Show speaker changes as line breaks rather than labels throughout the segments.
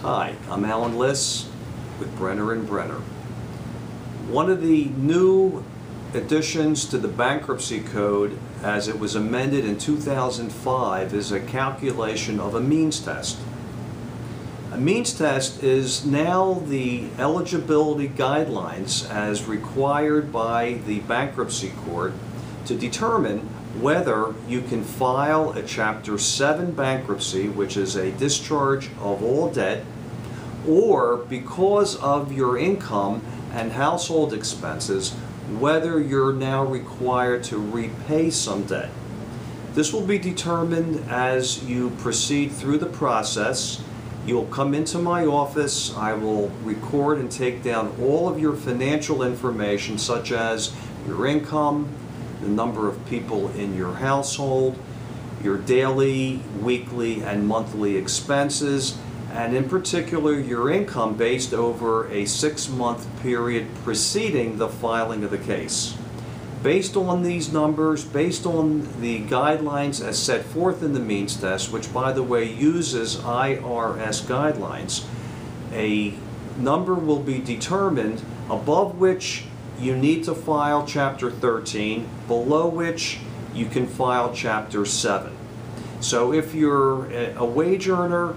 Hi, I'm Alan Liss with Brenner & Brenner. One of the new additions to the bankruptcy code as it was amended in 2005 is a calculation of a means test. A means test is now the eligibility guidelines as required by the bankruptcy court to determine whether you can file a Chapter 7 bankruptcy, which is a discharge of all debt, or because of your income and household expenses, whether you're now required to repay some debt. This will be determined as you proceed through the process. You'll come into my office. I will record and take down all of your financial information, such as your income, the number of people in your household, your daily, weekly, and monthly expenses, and in particular your income based over a 6-month period preceding the filing of the case. Based on these numbers, based on the guidelines as set forth in the means test, which by the way uses IRS guidelines, a number will be determined above which you need to file Chapter 13, below which you can file Chapter 7. So if you're a wage earner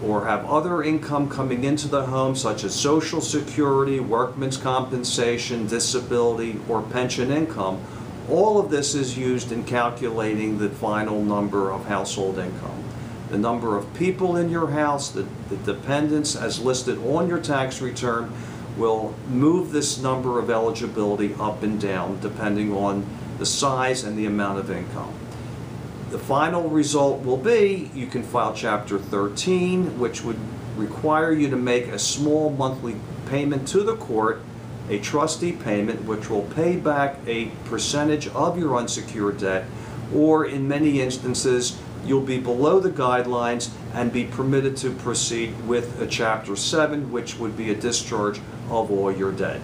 or have other income coming into the home such as Social Security, workman's compensation, disability, or pension income, all of this is used in calculating the final number of household income. The number of people in your house, the dependents as listed on your tax return, will move this number of eligibility up and down depending on the size and the amount of income. The final result will be you can file Chapter 13, which would require you to make a small monthly payment to the court, a trustee payment, which will pay back a percentage of your unsecured debt, or in many instances you'll be below the guidelines and be permitted to proceed with a Chapter 7, which would be a discharge of all your debt.